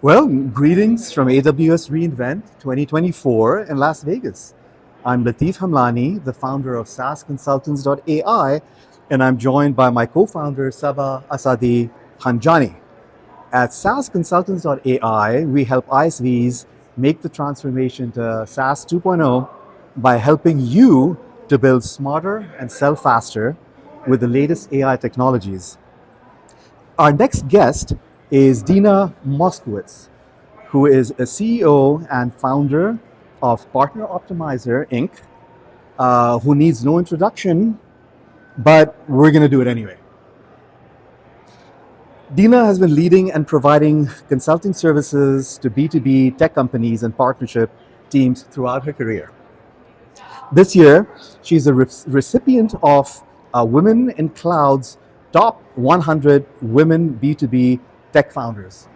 Well, greetings from AWS reInvent 2024 in Las Vegas. I'm Latif Hamlani, the founder of SaaSConsultants.ai, and I'm joined by my co-founder Saba Asadi Hanjani. At SaaSConsultants.ai, we help ISVs make the transformation to SaaS 2.0 by helping you to build smarter and sell faster with the latest AI technologies. Our next guest is Dina Mokowitz, who is a CEO and founder of PartnerOptimizer Inc., who needs no introduction, but we're going to do it anyway. Dina has been leading and providing consulting services to B2B tech companies and partnership teams throughout her career. This year, she's a recipient of Women in Cloud's Top 100 Women B2B Tech Founders.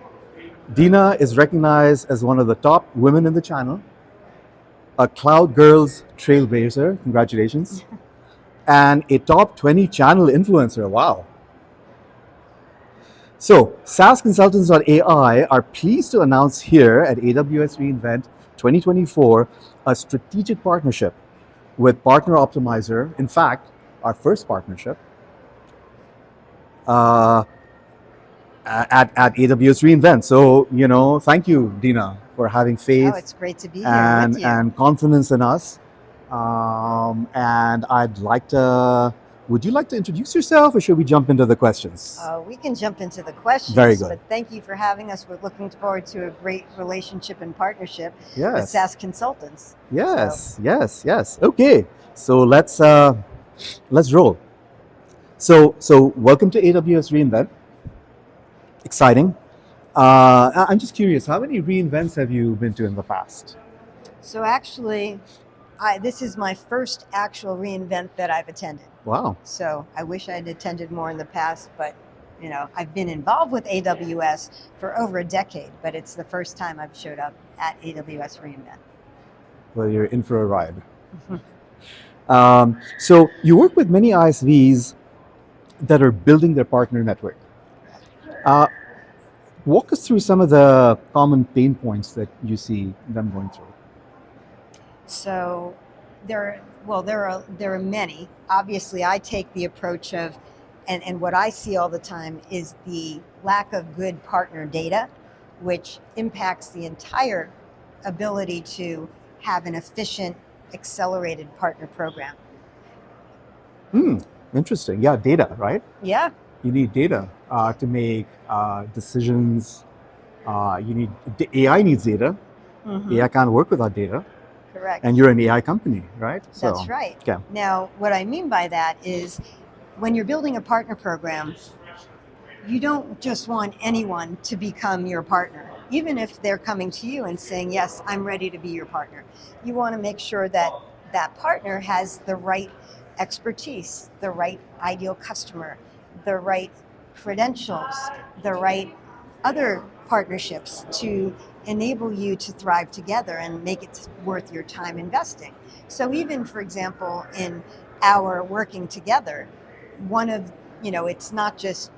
Dina is recognized as one of the top women in the channel, a Cloud Girls Trailblazer, congratulations, and a top 20 channel influencer, wow. So, SaaSConsultants.ai are pleased to announce here at AWS reInvent 2024 a strategic partnership with PartnerOptimizer. In fact, our first partnership at AWS reInvent. So, thank you, Dina, for having faith. Oh, it's great to be here with you. And confidence in us. And would you like to introduce yourself, or should we jump into the questions? We can jump into the questions. Very good. But thank you for having us. We're looking forward to a great relationship and partnership Yes. with SaaS Consultants. Yes. Okay, so let's roll. So welcome to AWS reInvent. Exciting. I'm just curious, how many reInvents have you been to in the past? So actually, this is my first actual reInvent that I've attended. Wow. So I wish I'd attended more in the past, but I've been involved with AWS for over a decade, but it's the first time I've showed up at AWS reInvent. Well, you're in for a ride. So you work with many ISVs that are building their partner network. Walk us through some of the common pain points that you see them going through. So there are many. Obviously, I take the approach of, and what I see all the time is the lack of good partner data, which impacts the entire ability to have an efficient, accelerated partner program. Interesting. Yeah, data, right? Yeah. You need data to make decisions. AI needs data. Mm-hmm. AI can't work without data. Correct. And you're an AI company, right? That's right. Okay. Now, what I mean by that is when you're building a partner program, you don't just want anyone to become your partner. Even if they're coming to you and saying, yes, I'm ready to be your partner. You want to make sure that that partner has the right expertise, the right ideal customer, the right credentials, the right other partnerships to enable you to thrive together and make it worth your time investing. So even, for example, in our working together, it's not just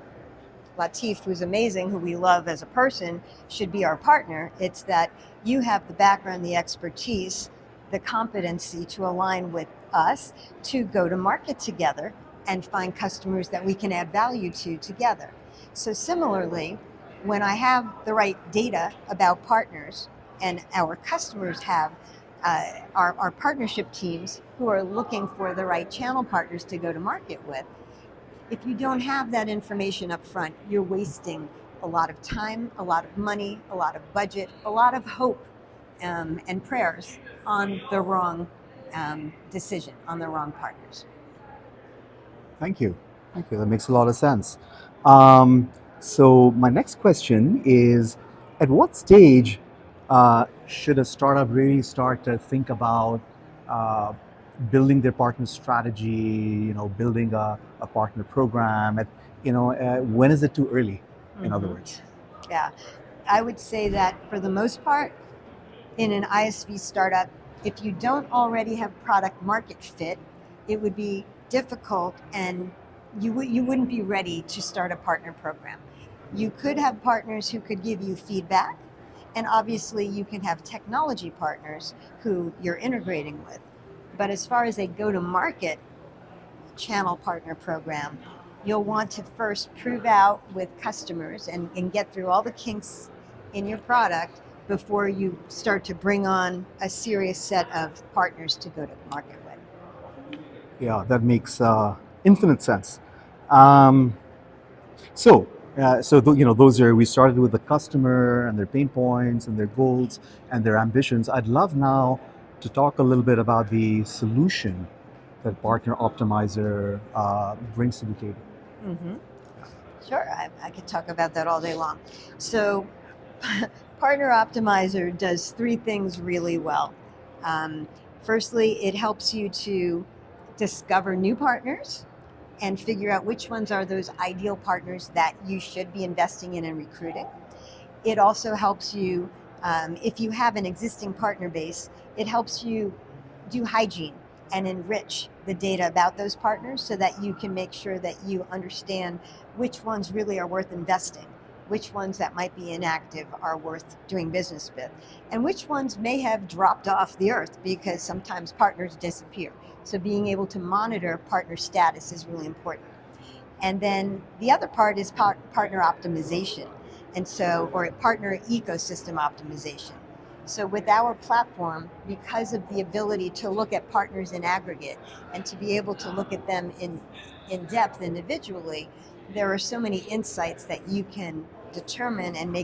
Latif, who's amazing, who we love as a person, should be our partner. It's that you have the background, the expertise, the competency to align with us to go to market together and find customers that we can add value to together. So similarly, when I have the right data about partners and our customers have our partnership teams who are looking for the right channel partners to go to market with, if you don't have that information up front, you're wasting a lot of time, a lot of money, a lot of budget, a lot of hope and prayers on the wrong decision, on the wrong partners. Thank you. That makes a lot of sense. So my next question is, at what stage should a startup really start to think about building their partner strategy, building a partner program? When is it too early, in other words? Yeah, I would say that for the most part, in an ISV startup, if you don't already have product market fit, it would be difficult and you wouldn't be ready to start a partner program. You could have partners who could give you feedback, and obviously you can have technology partners who you're integrating with. But as far as a go-to-market channel partner program, you'll want to first prove out with customers and get through all the kinks in your product before you start to bring on a serious set of partners to go to market with. Yeah, that makes infinite sense. Um, those are, we started with the customer and their pain points and their goals and their ambitions. I'd love now to talk a little bit about the solution that Partner Optimizer brings to the table. Mm-hmm. Sure, I could talk about that all day long. So, Partner Optimizer does three things really well. Firstly, it helps you to discover new partners and figure out which ones are those ideal partners that you should be investing in and recruiting. It also helps you, if you have an existing partner base, it helps you do hygiene and enrich the data about those partners so that you can make sure that you understand which ones really are worth investing, which ones that might be inactive are worth doing business with, and which ones may have dropped off the earth because sometimes partners disappear. So being able to monitor partner status is really important. And then the other part is partner optimization, or partner ecosystem optimization. So with our platform, because of the ability to look at partners in aggregate and to be able to look at them in depth individually, there are so many insights that you can determine and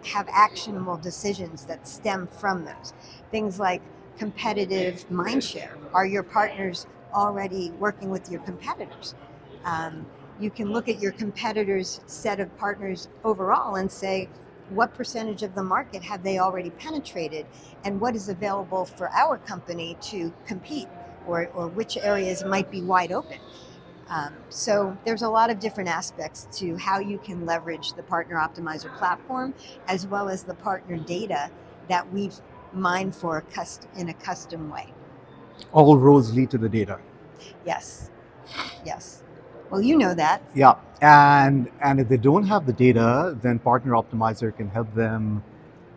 have actionable decisions that stem from those. Things like competitive mindshare. Are your partners already working with your competitors? You can look at your competitors' set of partners overall and say, what percentage of the market have they already penetrated, and what is available for our company to compete, or which areas might be wide open. So there's a lot of different aspects to how you can leverage the Partner Optimizer platform, as well as the partner data that we've mined in a custom way. All roads lead to the data. Yes. Well, you know that. Yeah, and if they don't have the data, then Partner Optimizer can help them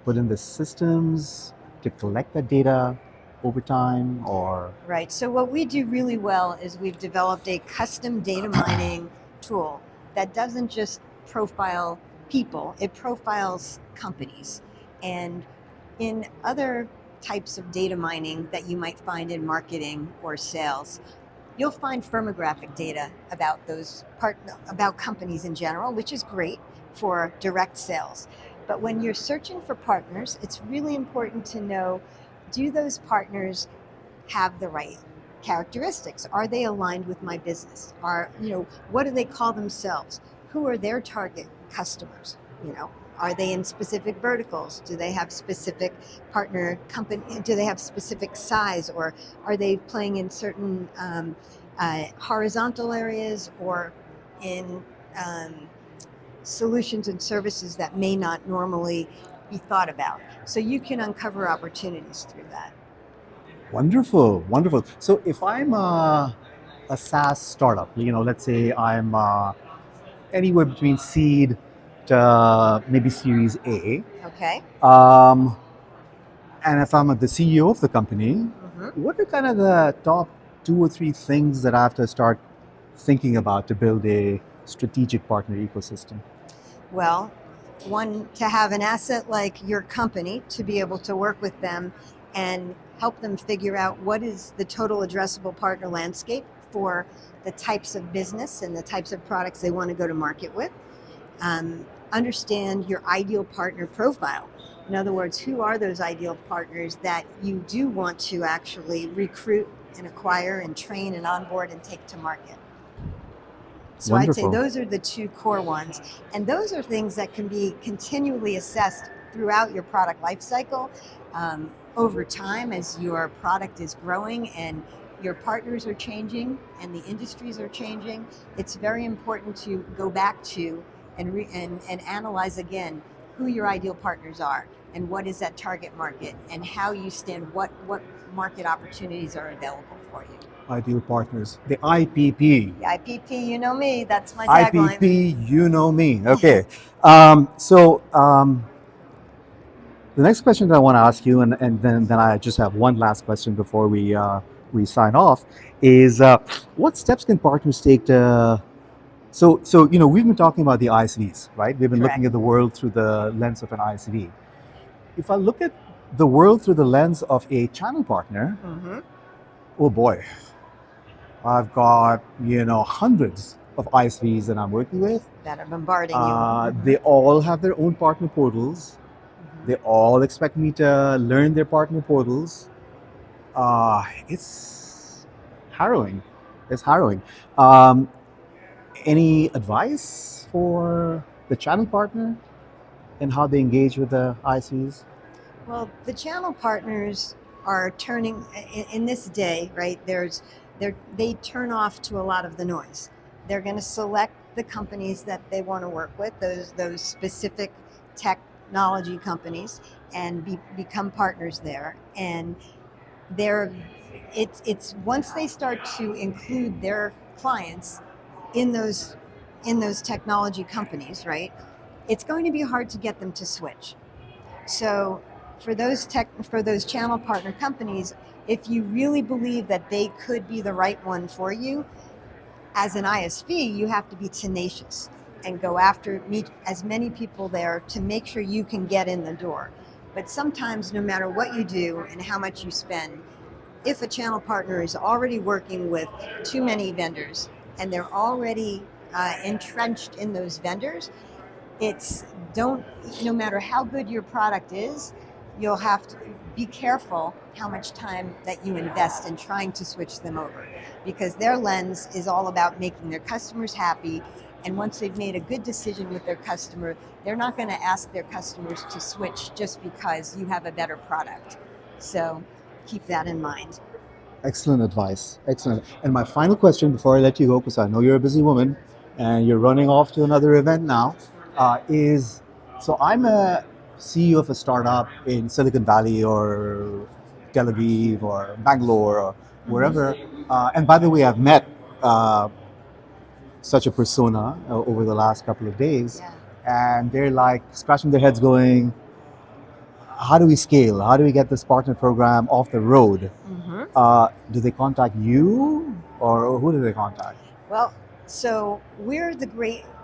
put in the systems to collect that data over time, or... Right. So what we do really well is we've developed a custom data mining tool that doesn't just profile people, it profiles companies. And in other types of data mining that you might find in marketing or sales, you'll find firmographic data about about companies in general, which is great for direct sales. But when you're searching for partners, it's really important to know, do those partners have the right characteristics? Are they aligned with my business? What do they call themselves? Who are their target customers? Are they in specific verticals? Do they have specific partner company? Do they have specific size, or are they playing in certain horizontal areas, or in solutions and services that may not normally be thought about? So you can uncover opportunities through that. Wonderful. So if I'm a SaaS startup, let's say I'm anywhere between seed to maybe Series A. Okay. And if I'm the CEO of the company, what are kind of the top 2 or 3 things that I have to start thinking about to build a strategic partner ecosystem? Well, one, to have an asset like your company, to be able to work with them and help them figure out what is the total addressable partner landscape for the types of business and the types of products they want to go to market with. Understand your ideal partner profile. In other words, who are those ideal partners that you do want to actually recruit and acquire and train and onboard and take to market? So Wonderful. I'd say those are the 2 core ones. And those are things that can be continually assessed throughout your product lifecycle over time as your product is growing and your partners are changing and the industries are changing. It's very important to go back to and analyze again who your ideal partners are and what is that target market and how you stand, what market opportunities are available for you. Ideal partners. The IPP. The IPP, you know me, that's my tagline. IPP, you know me. Okay. The next question that I want to ask you, and then I just have one last question before we sign off, is what steps can partners take to so we've been talking about the ISVs, right? We've been Correct. looking at the world through the lens of an ISV. If I look at the world through the lens of a channel partner, Mhm. oh boy, I've got hundreds of ISVs that I'm working with. That are bombarding you. Mhm. They all have their own partner portals. Mhm. They all expect me to learn their partner portals. It's harrowing. It's harrowing. Any advice for the channel partner and how they engage with the ISVs? Well, the channel partners are turning in this day, right? They turn off to a lot of the noise. They're going to select the companies that they want to work with, those specific technology companies, and become partners there. And they're it's once they start to include their clients in those technology companies, right? It's going to be hard to get them to switch. So for those channel partner companies, if you really believe that they could be the right one for you, as an ISV, you have to be tenacious and go after meet as many people there to make sure you can get in the door. But sometimes, no matter what you do and how much you spend, if a channel partner is already working with too many vendors and they're already entrenched in those vendors, it's don't no matter how good your product is, you'll have to be careful how much time that you invest in trying to switch them over, because their lens is all about making their customers happy, and once they've made a good decision with their customer, they're not going to ask their customers to switch just because you have a better product. So keep that in mind. Excellent advice. Excellent. And my final question before I let you go, because I know you're a busy woman and you're running off to another event now, is so I'm a CEO of a startup in Silicon Valley or Tel Aviv or Bangalore or wherever. And by the way, I've met such a persona over the last couple of days, Yeah. and they're like scratching their heads going, how do we scale? How do we get this partner program off the road? Do they contact you or who do they contact? Well, so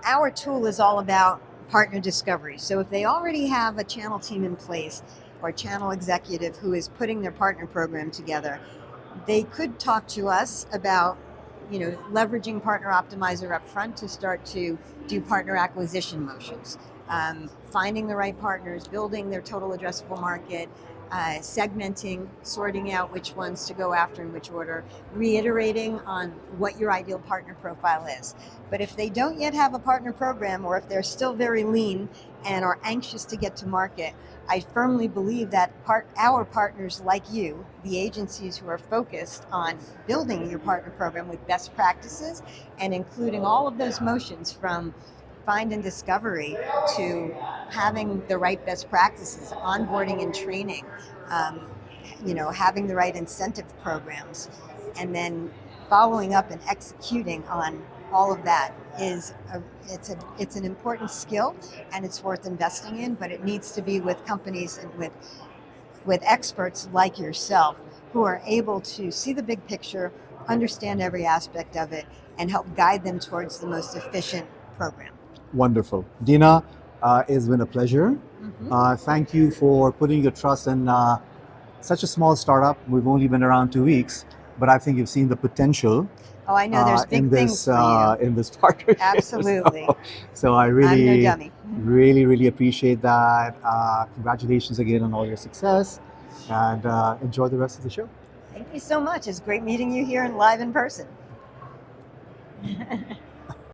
our tool is all about partner discovery. So if they already have a channel team in place or channel executive who is putting their partner program together, they could talk to us about leveraging PartnerOptimizer up front to start to do partner acquisition motions, finding the right partners, building their total addressable market, segmenting, sorting out which ones to go after in which order, reiterating on what your ideal partner profile is. But if they don't yet have a partner program, or if they're still very lean and are anxious to get to market, I firmly believe that our partners like you, the agencies who are focused on building your partner program with best practices and including all of those motions from find and discovery to having the right best practices, onboarding and training, having the right incentive programs, and then following up and executing on all of that it's an important skill, and it's worth investing in, but it needs to be with companies and with experts like yourself who are able to see the big picture, understand every aspect of it, and help guide them towards the most efficient program. Wonderful. Dina, it's been a pleasure. Thank you for putting your trust in such a small startup. We've only been around 2 weeks, but I think you've seen the potential. Oh, I know there's big things for you. In this partnership. Absolutely. So I I'm really, no dummy. really appreciate that. Congratulations again on all your success, and enjoy the rest of the show. Thank you so much. It's great meeting you here and live in person.